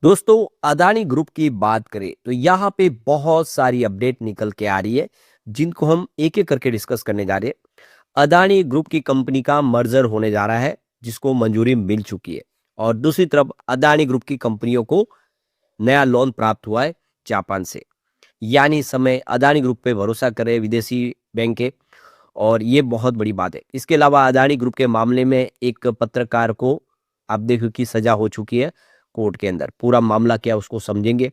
दोस्तों, अदानी ग्रुप की बात करें तो यहाँ पे बहुत सारी अपडेट निकल के आ रही है, जिनको हम एक एक करके डिस्कस करने जा रहे हैं। अदानी ग्रुप की कंपनी का मर्जर होने जा रहा है, जिसको मंजूरी मिल चुकी है। और दूसरी तरफ अदानी ग्रुप की कंपनियों को नया लोन प्राप्त हुआ है जापान से। यानी इस समय अदानी ग्रुप पे भरोसा करे विदेशी बैंकें, और ये बहुत बड़ी बात है। इसके अलावा अदानी ग्रुप के मामले में एक पत्रकार को आप देखो कि सजा हो चुकी है कोर्ट के अंदर। पूरा मामला क्या है उसको समझेंगे।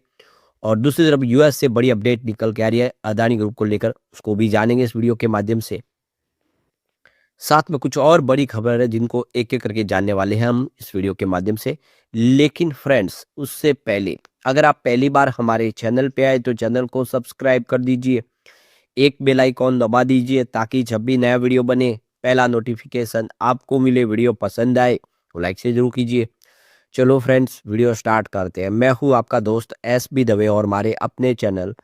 और दूसरी तरफ यूएस से बड़ी अपडेट निकल के आ रही है अदानी ग्रुप को लेकर, उसको भी जानेंगे इस वीडियो के माध्यम से। साथ में कुछ और बड़ी खबर है जिनको एक एक करके जानने वाले हैं हम इस वीडियो के माध्यम से। लेकिन फ्रेंड्स, उससे पहले अगर आप पहली बार हमारे चैनल पे आए तो चैनल को सब्सक्राइब कर दीजिए, एक बेल आइकॉन दबा दीजिए, ताकि जब भी नया वीडियो बने पहला नोटिफिकेशन आपको मिले। वीडियो पसंद आए तो लाइक से जरूर कीजिए। चलो फ्रेंड्स, वीडियो स्टार्ट करते हैं। मैं हूं आपका दोस्त एस बी दवे, और हमारे अपने चैनल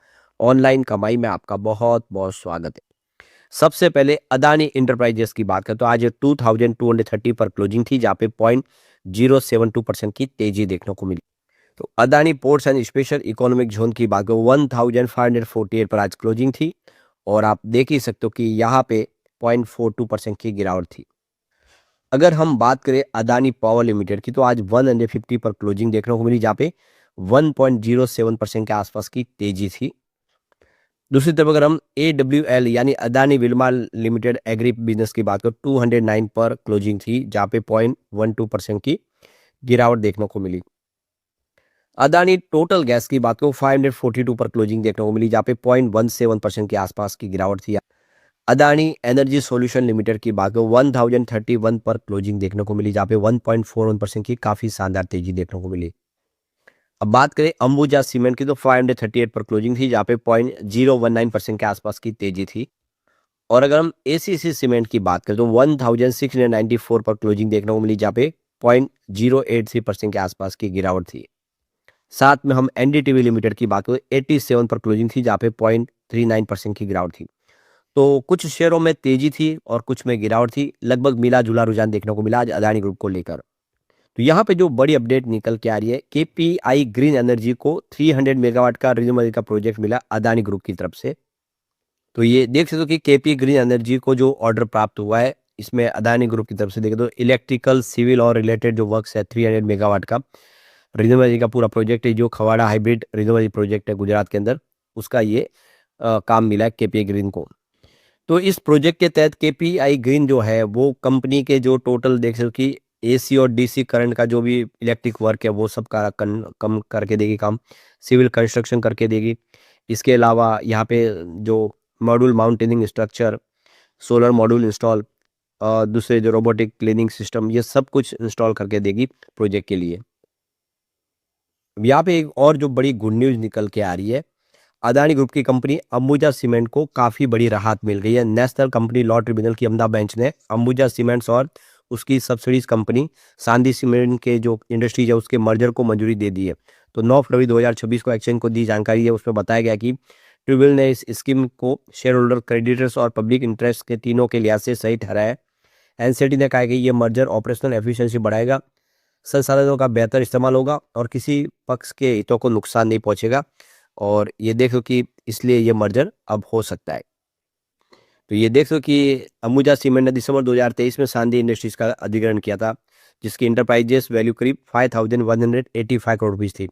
ऑनलाइन कमाई में आपका बहुत बहुत स्वागत है। सबसे पहले अदानी इंटरप्राइजेस की बात करें तो आज 2230 पर क्लोजिंग थी, जहाँ पे 0.072% की तेजी देखने को मिली। तो Adani ports and special economic zone की बात करें 1548 पर आज क्लोजिंग थी, और आप देख ही सकते हो कि यहाँ पे 0.42% की गिरावट थी। अगर हम बात करें अदानी पावर लिमिटेड की तो आज 150 पर क्लोजिंग देखने को मिली, जहाँ पे 1.07% के आसपास की तेजी थी। दूसरी तरफ अगर हम AWL यानी Adani Wilma limited agri business की बात करें 209 पर क्लोजिंग थी, जहाँ पे 0.12% की गिरावट देखने को मिली। अदानी टोटल गैस की बात करें 542 पर क्लोजिंग देखने को मिली, जहाँ पे 0.17% के आसपास की गिरावट थी। अदानी एनर्जी सॉल्यूशन लिमिटेड की बात करें 1031 पर क्लोजिंग देखने को मिली, जहाँ पे 1.41% की काफी शानदार तेजी देखने को मिली। अब बात करें अंबुजा सीमेंट की तो 538 पर क्लोजिंग थी, जहाँ पे 0.019% के आसपास की तेजी थी। और अगर हम एसीसी सीमेंट की बात करें तो 1694 पर क्लोजिंग देखने को मिली, जहाँ पे 0.083% के आसपास की गिरावट थी। साथ में हम एनडीटीवी लिमिटेड की बात करें 87 पर क्लोजिंग थी, जहाँ पे 0.39% की गिरावट थी। तो कुछ शेयरों में तेजी थी और कुछ में गिरावट थी। लगभग मिला जुला रुझान देखने को मिला आज अदानी ग्रुप को लेकर। तो यहाँ पे जो बड़ी अपडेट निकल के आ रही है, केपीआई ग्रीन एनर्जी को 300 मेगावाट का रिन्यूएबल का प्रोजेक्ट मिला अदानी ग्रुप की तरफ से। तो ये देख सकते हो कि केपी ग्रीन एनर्जी को जो ऑर्डर प्राप्त हुआ है, इसमें अदानी ग्रुप की तरफ से देखें तो इलेक्ट्रिकल सिविल और रिलेटेड जो वर्क्स है 300 मेगावाट का रिन्यूएबल एनर्जी का पूरा प्रोजेक्ट है, जो खवाड़ा हाइब्रिड रिन्यूएबल प्रोजेक्ट है गुजरात के अंदर, उसका ये काम मिला है केपीआई ग्रीन को। तो इस प्रोजेक्ट के तहत केपीआई ग्रीन जो है वो कंपनी के जो टोटल देख सकते हो कि एसी और डीसी करंट का जो भी इलेक्ट्रिक वर्क है वो सब का कम करके देगी काम, सिविल कंस्ट्रक्शन करके देगी। इसके अलावा यहाँ पे जो module mounting structure, solar module install, दूसरे जो रोबोटिक क्लीनिंग सिस्टम, ये सब कुछ इंस्टॉल करके देगी प्रोजेक्ट के लिए। यहाँ पे एक और जो बड़ी गुड न्यूज निकल के आ रही है, अदानी ग्रुप की कंपनी अंबुजा सीमेंट को काफी बड़ी राहत मिल गई है। नेशनल कंपनी लॉ ट्रिब्यूनल की अहमदाबाद बेंच ने अंबुजा सीमेंट्स और उसकी सब्सिडीज कंपनी सांदी सीमेंट के जो इंडस्ट्रीज है उसके मर्जर को मंजूरी दे दी है। तो 9 फरवरी 2026 को एक्सचेंज को दी जानकारी है, उसमें बताया गया कि ट्रिब्यूनल ने इस स्कीम को शेयर होल्डर, क्रेडिटर्स और पब्लिक इंटरेस्ट के तीनों के लिहाज से सही ठहराया है। एनसीटी ने कहा कि ये मर्जर ऑपरेशनल एफिशिएंसी बढ़ाएगा, संसाधनों का बेहतर इस्तेमाल होगा और किसी पक्ष के हितों को नुकसान नहीं पहुंचेगा। और ये देखो कि इसलिए ये मर्जर अब हो सकता है। तो ये देखो कि अंबुजा सीमेंट ने दिसंबर 2023 में सांधी इंडस्ट्रीज का अधिग्रहण किया था, जिसकी इंटरप्राइजेस वैल्यू करीब 5185 करोड़ रुपीस थी।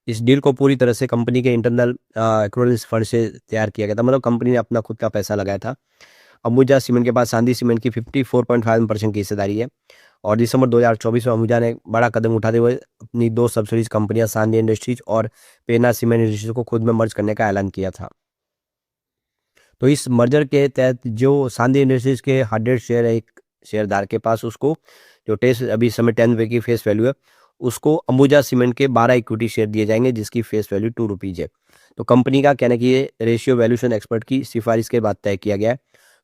इस डील को पूरी तरह से कंपनी के इंटरनल एक्रूवल्स फंड से तैयार किया गया था, मतलब कंपनी ने अपना खुद का पैसा लगाया था। अंबुजा सीमेंट के पास सांधी सीमेंट की 54.5% की हिस्सेदारी है। और दिसंबर 2024 में अंबुजा ने बड़ा कदम उठाते हुए अपनी 2 सब्सिडीज कंपनियां सांधी इंडस्ट्रीज और पेना सीमेंट इंडस्ट्रीज को खुद में मर्ज करने का ऐलान किया था। तो इस मर्जर के तहत जो सांधी इंडस्ट्रीज के 100 शेयर है एक शेयरधार के पास, उसको जो टेस्ट अभी समय 10 रुपये की फेस वैल्यू है, उसको अंबुजा सीमेंट के 12 इक्विटी शेयर दिए जाएंगे, जिसकी फेस वैल्यू 2 रुपीज है। तो कंपनी का कहना है कि ये रेशियो वैल्यूशन एक्सपर्ट की सिफारिश के बाद तय किया गया है।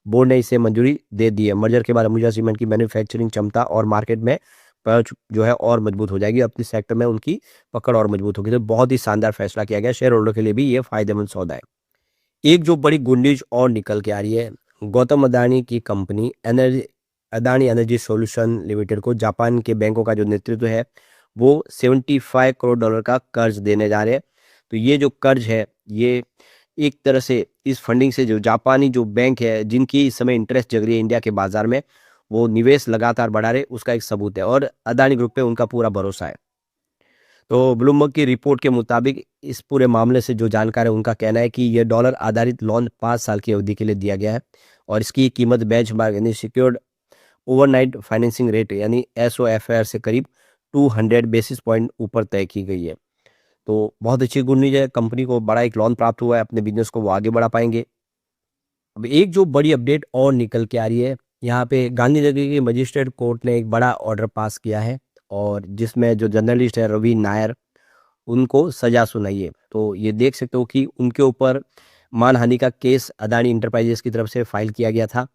बोर्ड ने इसे मंजूरी दे दी है। मर्जर के बाद अंबुजा सीमेंट की मैन्युफैक्चरिंग क्षमता और मार्केट में पहुंच जो है और मजबूत हो जाएगी। अपने सेक्टर में उनकी पकड़ और मजबूत होगी। तो बहुत ही शानदार फैसला किया गया, शेयर होल्डर के लिए भी ये फायदेमंद सौदा है। एक जो बड़ी गुड न्यूज और निकल के आ रही है, गौतम अदानी की company Adani energy solution limited को जापान के बैंकों का जो नेतृत्व है वो 75 करोड़ डॉलर का कर्ज देने जा रहे हैं। तो ये जो कर्ज है, ये एक तरह से इस फंडिंग से जो जापानी जो बैंक है, जिनकी इस समय इंटरेस्ट जग रही है इंडिया के बाजार में, वो निवेश लगातार बढ़ा रहे, उसका एक सबूत है और अदानी ग्रुप पे उनका पूरा भरोसा है। तो ब्लूमबर्ग की रिपोर्ट के मुताबिक इस पूरे मामले से जो जानकार है, उनका कहना है कि यह डॉलर आधारित लोन 5 साल की अवधि के लिए दिया गया है और इसकी कीमत बेंचमार्क यानी सिक्योर्ड ओवरनाइट फाइनेंसिंग रेट यानी एसओएफआर से करीब 200 बेसिस पॉइंट ऊपर तय की गई है। तो बहुत अच्छी गुड न्यूज़ है, कंपनी को बड़ा एक लोन प्राप्त हुआ है, अपने बिजनेस को वो आगे बढ़ा पाएंगे। अब एक जो बड़ी अपडेट और निकल के आ रही है, यहाँ पे गांधीनगर की मजिस्ट्रेट कोर्ट ने एक बड़ा ऑर्डर पास किया है और जिसमें जो जर्नलिस्ट है रवि नायर, उनको सजा सुनाई है। तो ये देख सकते हो कि उनके ऊपर मानहानि का केस अदानी इंटरप्राइजेस की तरफ से फाइल किया गया था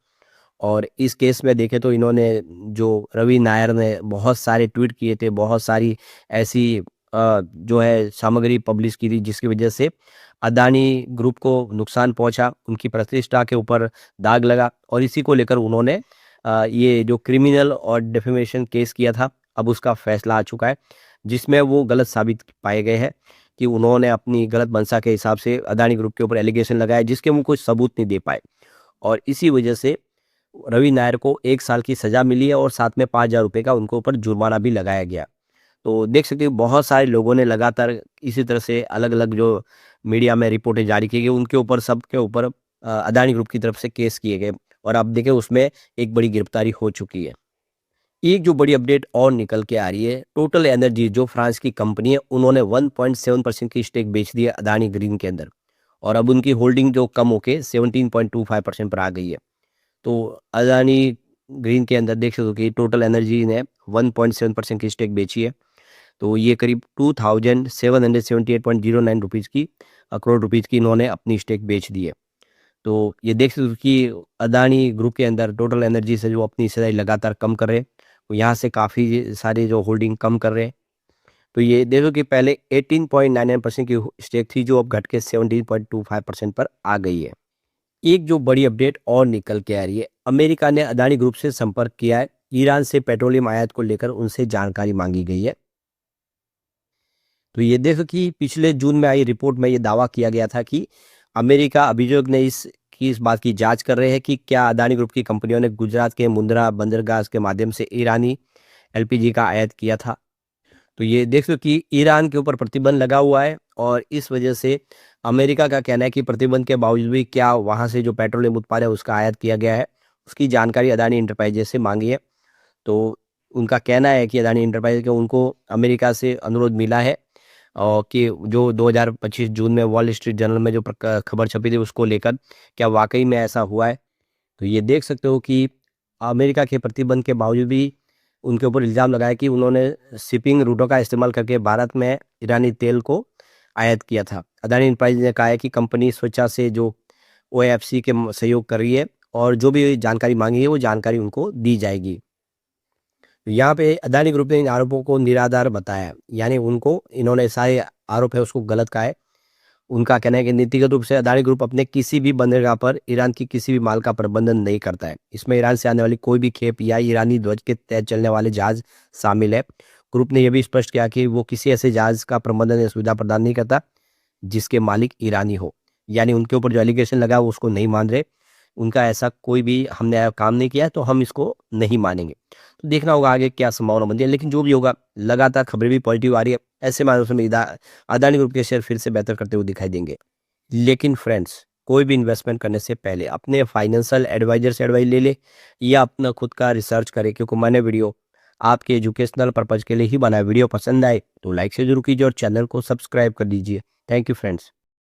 और इस केस में देखें तो इन्होंने जो रवि नायर ने बहुत सारे ट्वीट किए थे, बहुत सारी ऐसी जो है सामग्री पब्लिश की थी जिसकी वजह से अदानी ग्रुप को नुकसान पहुंचा, उनकी प्रतिष्ठा के ऊपर दाग लगा और इसी को लेकर उन्होंने ये जो क्रिमिनल और डिफेमेशन केस किया था, अब उसका फैसला आ चुका है जिसमें वो गलत साबित पाए गए हैं कि उन्होंने अपनी गलत मंशा के हिसाब से अदानी ग्रुप के ऊपर एलिगेशन लगाया जिसके वो कोई सबूत नहीं दे पाए और इसी वजह से रवि नायर को 1 साल की सजा मिली है और साथ में 5,000 रुपये का उनको ऊपर जुर्माना भी लगाया गया। तो देख सकते हो बहुत सारे लोगों ने लगातार इसी तरह से अलग-अलग जो मीडिया में रिपोर्टें जारी की गई, उनके ऊपर सबके ऊपर अदानी ग्रुप की तरफ से केस किए गए और आप देखें उसमें एक बड़ी गिरफ्तारी हो चुकी है। एक जो बड़ी अपडेट और निकल के आ रही है, टोटल एनर्जी जो फ्रांस की कंपनी है, उन्होंने 1.7% की स्टेक बेच दी है अदानी ग्रीन के अंदर और अब उनकी होल्डिंग जो कम होके 17.25% पर आ गई है। तो अदानी ग्रीन के अंदर देख सकते हो कि टोटल एनर्जी ने 1.7% की स्टेक बेची है। तो ये करीब 2778.09 रुपीज़ की करोड़ रुपीज़ की इन्होंने अपनी स्टेक बेच दी है। तो ये देख सकते हो कि अदानी ग्रुप के अंदर टोटल एनर्जी से जो अपनी हिस्सेदारी लगातार कम कर रहे हैं, तो यहाँ से काफ़ी सारे जो होल्डिंग कम कर रहे हैं। तो ये देखो कि पहले 18.99% की स्टेक थी जो अब घट के 17.25% पर आ गई है। एक जो बड़ी अपडेट और निकल के आ रही है, अमेरिका ने अदानी ग्रुप से संपर्क किया है, ईरान से पेट्रोलियम आयात को लेकर उनसे जानकारी मांगी गई है। तो ये देखो कि पिछले जून में आई रिपोर्ट में ये दावा किया गया था कि अमेरिका अभियोग ने इस बात की जांच कर रहे हैं कि क्या अदानी ग्रुप की कंपनियों ने गुजरात के मुंद्रा बंदरगाह के माध्यम से ईरानी एलपीजी का आयात किया था। तो ये देख लो कि ईरान के ऊपर प्रतिबंध लगा हुआ है और इस वजह से अमेरिका का कहना है कि प्रतिबंध के बावजूद भी क्या वहाँ से जो पेट्रोलियम उत्पाद है उसका आयात किया गया है, उसकी जानकारी अदानी इंटरप्राइजेस से मांगी है। तो उनका कहना है कि अदानी इंटरप्राइजेस के उनको अमेरिका से अनुरोध मिला है और कि जो 2025 जून में वॉल स्ट्रीट जर्नल में जो खबर छपी थी उसको लेकर क्या वाकई में ऐसा हुआ है। तो ये देख सकते हो कि अमेरिका के प्रतिबंध के बावजूद भी उनके ऊपर इल्ज़ाम लगाया कि उन्होंने शिपिंग रूटों का इस्तेमाल करके भारत में ईरानी तेल को आयात किया था। अदानी एंटरप्राइज ने कहा है कि कंपनी स्वेच्छा से जो ओएफसी के सहयोग कर रही है और जो भी जानकारी मांगी है वो जानकारी उनको दी जाएगी। तो यहाँ पे अदानी ग्रुप ने इन आरोपों को निराधार बताया, यानी उनको इन्होंने सारे आरोप है उसको गलत कहा है। उनका कहना है कि नीतिगत रूप से अदानी ग्रुप अपने किसी भी बंदरगाह पर ईरान की किसी भी माल का प्रबंधन नहीं करता है। इसमें ईरान से आने वाली कोई भी खेप या ईरानी ध्वज के तहत चलने वाले जहाज शामिल है। ग्रुप ने यह भी स्पष्ट किया कि वो किसी ऐसे जहाज का प्रबंधन या सुविधा प्रदान नहीं करता जिसके मालिक ईरानी हो। यानी उनके ऊपर जो एलिगेशन लगा वो उसको नहीं मान रहे। उनका ऐसा कोई भी हमने काम नहीं किया तो हम इसको नहीं मानेंगे। तो देखना होगा आगे क्या संभावना बनती है, लेकिन जो भी होगा लगातार खबरें भी पॉजिटिव आ रही है। ऐसे माध्यम में अदानी ग्रुप के शेयर फिर से बेहतर करते हुए दिखाई देंगे। लेकिन फ्रेंड्स, कोई भी इन्वेस्टमेंट करने से पहले अपने फाइनेंशियल एडवाइजर से एडवाइस ले ले या अपना खुद का रिसर्च करे, क्योंकि मैंने वीडियो आपके एजुकेशनल पर्पज के लिए ही बनाया। वीडियो पसंद आए तो लाइक से जरूर कीजिए और चैनल को सब्सक्राइब कर दीजिए। Thank you friends.